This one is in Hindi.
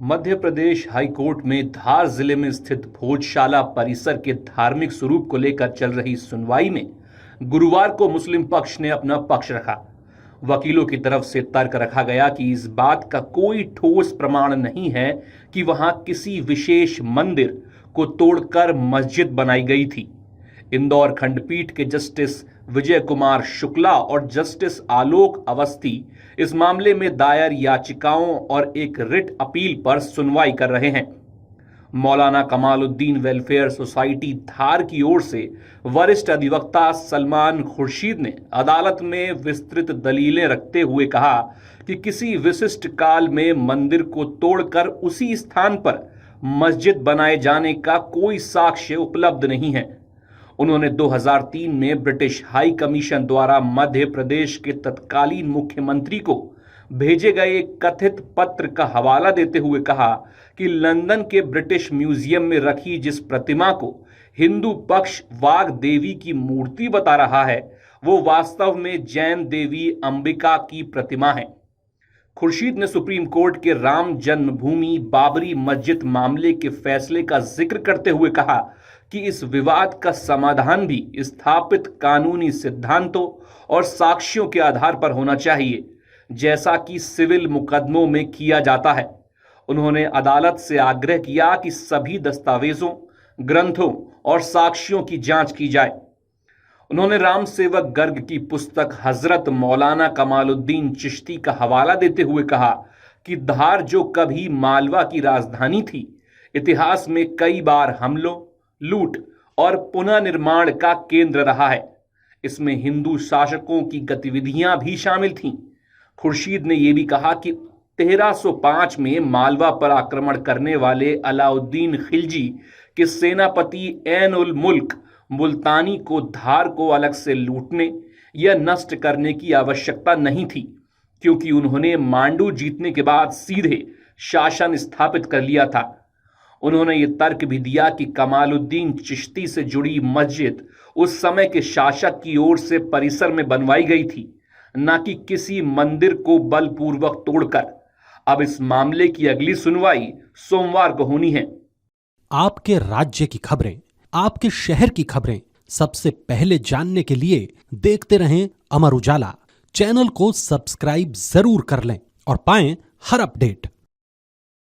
मध्य प्रदेश हाईकोर्ट में धार जिले में स्थित भोजशाला परिसर के धार्मिक स्वरूप को लेकर चल रही सुनवाई में गुरुवार को मुस्लिम पक्ष ने अपना पक्ष रखा। वकीलों की तरफ से तर्क रखा गया कि इस बात का कोई ठोस प्रमाण नहीं है कि वहां किसी विशेष मंदिर को तोड़कर मस्जिद बनाई गई थी। इंदौर खंडपीठ के जस्टिस विजय कुमार शुक्ला और जस्टिस आलोक अवस्थी इस मामले में दायर याचिकाओं और एक रिट अपील पर सुनवाई कर रहे हैं। मौलाना कमालुद्दीन वेलफेयर सोसाइटी धार की ओर से वरिष्ठ अधिवक्ता सलमान खुर्शीद ने अदालत में विस्तृत दलीलें रखते हुए कहा कि किसी विशिष्ट काल में मंदिर को तोड़कर उसी स्थान पर मस्जिद बनाए जाने का कोई साक्ष्य उपलब्ध नहीं है। उन्होंने 2003 में ब्रिटिश हाई कमीशन द्वारा मध्य प्रदेश के तत्कालीन मुख्यमंत्री को भेजे गए एक कथित पत्र का हवाला देते हुए कहा कि लंदन के ब्रिटिश म्यूजियम में रखी जिस प्रतिमा को हिंदू पक्ष वाग देवी की मूर्ति बता रहा है वो वास्तव में जैन देवी अंबिका की प्रतिमा है। खुर्शीद ने सुप्रीम कोर्ट के राम जन्मभूमि बाबरी मस्जिद मामले के फैसले का जिक्र करते हुए कहा कि इस विवाद का समाधान भी स्थापित कानूनी सिद्धांतों और साक्ष्यों के आधार पर होना चाहिए, जैसा कि सिविल मुकदमों में किया जाता है। उन्होंने अदालत से आग्रह किया कि सभी दस्तावेजों, ग्रंथों और साक्ष्यों की जांच की जाए। उन्होंने राम सेवक गर्ग की पुस्तक हजरत मौलाना कमालुद्दीन चिश्ती का हवाला देते हुए कहा कि धार जो कभी मालवा की राजधानी थी, इतिहास में कई बार हमलों, लूट और पुनर्निर्माण का केंद्र रहा है। इसमें हिंदू शासकों की गतिविधियां भी शामिल थीं। खुर्शीद ने यह भी कहा कि 1305 में मालवा पर आक्रमण करने वाले अलाउद्दीन खिलजी के सेनापति ऐन उल मुल्क मुल्तानी को धार को अलग से लूटने या नष्ट करने की आवश्यकता नहीं थी, क्योंकि उन्होंने मांडू जीतने के बाद सीधे शासन स्थापित कर लिया था। उन्होंने ये तर्क भी दिया कि कमालुद्दीन चिश्ती से जुड़ी मस्जिद उस समय के शासक की ओर से परिसर में बनवाई गई थी, न कि किसी मंदिर को बलपूर्वक तोड़कर। अब इस मामले की अगली सुनवाई सोमवार को होनी है। आपके राज्य की खबरें, आपके शहर की खबरें सबसे पहले जानने के लिए देखते रहें अमर उजाला। चैनल को सब्सक्राइब जरूर कर लें और पाएं हर अपडेट।